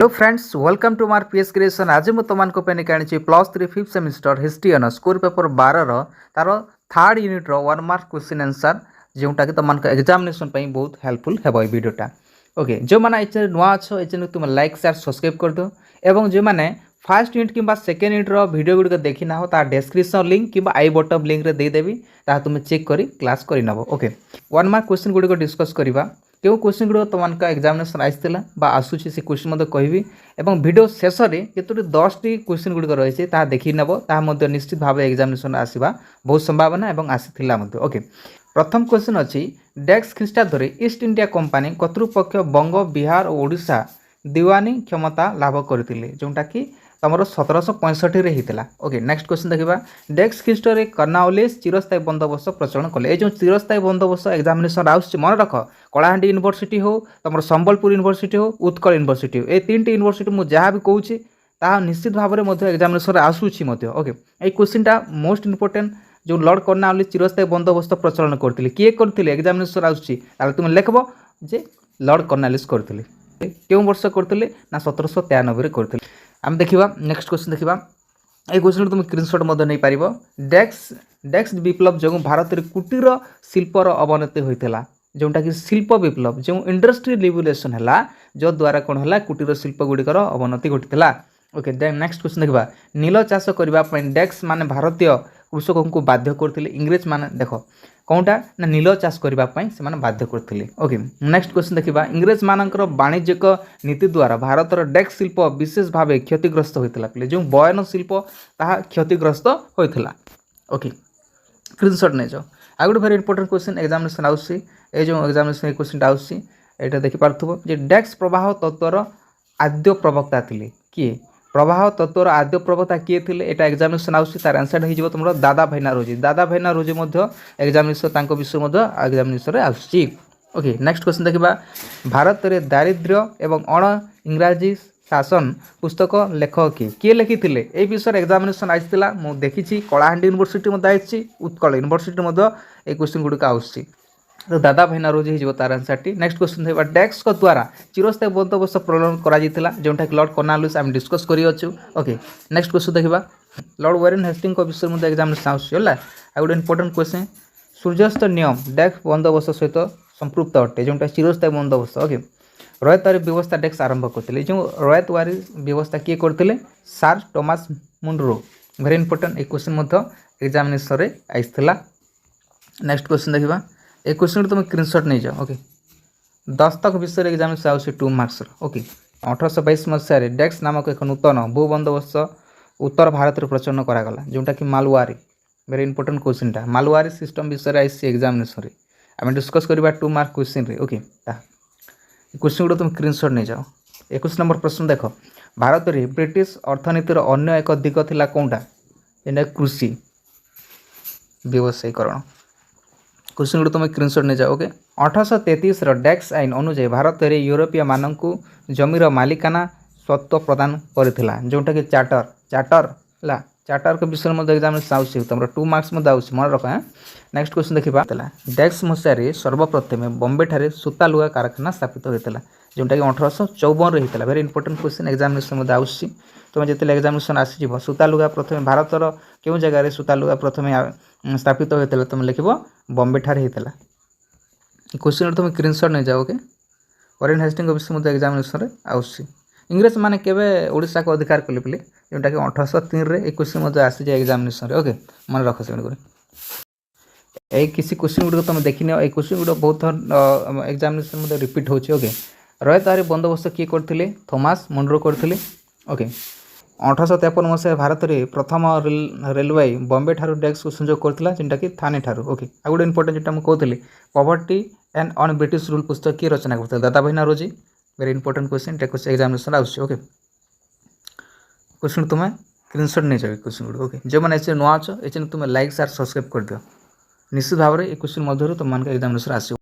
Hello friends, welcome to मार PS creation. आज मुझे तुमको आनी +3 5th semester history honours core paper 12 तार थर्ड यूनिट रो 1 मार्क क्वेश्चन आंसर जोटा कि तुमको एग्जामिनेशन बहुत हेल्पफुल है वीडियोटा। ओके, जो मैंने ये नुआ अच्छो ये तुम लाइक शेयर सब्सक्राइब कर दो एवं जो मैंने फर्स्ट यूनिट कि सेकेंड यूनिट वीडियो गुड़िक देखी ना हो तार डिस्क्रिप्शन लिंक कि आई बटन लिंक रे देदेवी तुम चेक कर क्लास करनब। ओके, 1 मार्क क्वेश्चन गुड़िक डिस्कस करवा क्यों क्वेश्चन गुड़ तुमको एग्जामिनेशन आसाला आसूसी से क्वेश्चन मत कहि एवं वीडियो शेष में केतोटी 10टी क्वेश्चन गुड़िक रही है देखी नब निश्चित भाव एग्जामिनेशन आसवा बहुत संभावना और आसीला। ओके, प्रथम क्वेश्चन अच्छी डेक्स ख्रीष्टाब्द ईस्ट इंडिया कंपानी कर्तृपक्ष बंग बिहार और ओडिशा दीवानी क्षमता लाभ करते जोटा कि तुम 1765 होता। ओके, नेक्स्ट क्वेश्चन देखा डेक्स ख्रीष्ट कर्नावलीस चिरस्थायी बंदोबस्त प्रचलन कले। जो चिरस्थायी बंदोबस्त एग्जामिनेशन आस मन रख कलाहांडी यूनिवर्सिटी हो तुम संबलपुर यूनिवर्सिटी हो उत्कल यूनिवर्सिटी हो ये 3टी यूनिवर्सिटी मुझे जहाँ भी कहूँ निश्चित भाव में एग्जामिनेशन आसूसी। ओके, ये क्वेश्चन मोस्ट इंपोर्टेंट जो लॉर्ड कर्नावली चिरस्थायी बंदोबस्त प्रचलन करते किए करते एग्जामिनेशन आसूसी तुम लिखब जे लॉर्ड कर्नावलिस करते क्यों वर्ष करते ना 1793 करते। आम देखा नेक्स्ट क्वेश्चन देखा ये क्वेश्चन तुम स्क्रीनशॉट नहीं पार। डेक्स विप्लव जो भारत में कुटीर शिल्पर अवनति होता जोटा कि शिल्प विप्लव जो इंडस्ट्री रिवोल्यूशन है जो द्वारा कौन है कुटीर शिल्प गुड़िकर अवनति घटीला। ओके, देन नेक्स्ट क्वेश्चन देखा नील चाष करने डेक्स माने भारतीय कृषकों को बाध्य करते इंग्रेज माने देख कौनटा ना नील चाष करने से बाध्य करते। ओके, नेक्स्ट क्वेश्चन देखा इंग्रेज मानकर वाणिज्यिक नीति द्वारा भारतर डेक्स शिल्प विशेष भाव क्षतिग्रस्त होता जो बयन शिल्प ताहा क्षतिग्रस्त होता। ओके, स्क्रीनशॉट नहीं जाओ। आ गए वेरी इंपोर्टेंट क्वेश्चन एग्जामिनेशन आउसी जो एग्जामिनेशन क्वेश्चन आउसी ये देखिपो जे डेक्स प्रवाह तत्वर आद्य प्रवक्ता थे किए प्रवाह तत्वर आद्य प्रवक्ता किए थे यहाँ एग्जामिनेशन आउसी तार आंसर हो तुम दादा भाईना रोजी। दादा भाईना रोजी एग्जामिनेशन विषय एग्जामिनेशन आउसी। ओके, नेक्स्ट क्वेश्चन देखा भारत में दारिद्र्य एवं अण इंग्राजी शासन पुस्तक लेखक किए लिखी ए विषय एग्जामिनेशन आसाला मुझे देखी Kalahandi university I Utkal university ये क्वेश्चन गुड़िक आसूसी तो दादा भाईना रोजी हो तार आंसर टी। नेक्स्ट क्वेश्चन देखा डेक्स द्वारा चिरस्थायी बंदोबस्त प्रचलन करा जोटा कि लॉर्ड कर्नावलिस आम डिस्कस करूँ। ओके, नेक्स्ट क्वेश्चन देखा लॉर्ड वारेन हेस्टिंग विषय एग्जामिनेशन आसूला आ गए इंपोर्टेंट क्वेश्चन सूर्यास्त नियम डेक्स बंदोबस्त सहित संपृक्त अटे जोटा चिरस्थायी बंदोबस्त। ओके, रयतवारी व्यवस्था डेक्स आरंभ करते जो रयतवारी व्यवस्था किए करते sir Thomas Munro. Very important ये क्वेश्चन एग्जामिनेशन आसाला। नेक्स्ट क्वेश्चन देखा एक क्वेश्चन तुम स्क्रीनशॉट नहीं जाओ। ओके, दस्तक विषय एग्जामिनेशन आउसी 2 मार्क्स। ओके, 1822 मसीह डेक्स नामक एक नूतन भू बंदोबस्त उत्तर भारत में प्रचलन करागला जोटा कि Mahalwari. Very important question Mahalwari system विषय आई एग्जामिनेशन आम डिस्कस करवा 2 मार्क क्वेश्चन। ओके, क्वेश्चन गुड़ा तुम स्क्रीनशॉट नहीं जाओ। 21 नंबर प्रश्न देख भारत में ब्रिटिश अर्थनीतिर अन्य एक दिग थिला कौनटा जेटा कृषि व्यवसायीकरण। क्वेश्चन गुड़ा तुम स्क्रीनशॉट नहीं जाओ। ओके, 1833 डेक्स आईन अनुଯାयी भारत में यूरोपीय मानक जमीर मालिकाना स्वत्व प्रदान करथिला जोटा कि चार्टर चार्टर के विषय में एग्जामिनेशन आउसी तुम 2 मार्क्स में आउसी मन रख। नेक्स्ट क्वेश्चन देखा डेक्स मसीह सर्वप्रथम बॉम्बे ठारे सूता लुगा कारखाना स्थापित होता जोटा कि 1854 होता। वेरी इंपोर्टेंट क्वेश्चन एग्जामिनेशन में आउसी तुम जो एग्जामिनेशन आसीज सूता लुगा प्रथम भारतर क्यों जगार सूता लुगा प्रथम स्थापित होता तुम लिख बॉम्बे ठारे होता। क्वेश्चन तुम स्क्रीनशॉट नहीं जाओ। ओके, वारेन हेस्टिंग विषय एग्जामिनेशन आउसी इंग्रेज माने केबे ओडिशा को अधिकार कले पिले जोटा कि 1803 रे एक क्वेश्चन आसी जाए एग्जामिनेशन। ओके, मन रख से किसी क्वेश्चन गुड़ तुम देखने ये क्वेश्चन गुड़ा बहुत एग्जामिनेशन रिपीट होचे। ओके, रयतवारी बंदोबस्त किए करते थॉमस मुनरो करते। ओके, 1853 मसीह भारत में प्रथम रेलवे बॉम्बे ठारू डेक्स को संयोग करता जोटा कि थाने ठारू। ओके, आ गए इंपोर्टेंट जोटा मुझे कहते poverty and on British rule पुस्तक किए रचना करते दादा भाईना रोजी। वेरी इंपोर्टेंट क्वेश्चन एग्जामिनेशन आउसी। ओके, क्वेश्चन तुम्हें स्क्रीनशॉट नहीं जाओ क्वेश्चन गुड़। ओके, जो मैंने नुआ अच्छो ये तुम लाइक शेयर सब्सक्राइब कर दियो निश्चित भाव में ये क्वेश्चन तुम एग्जामिनेशन आस।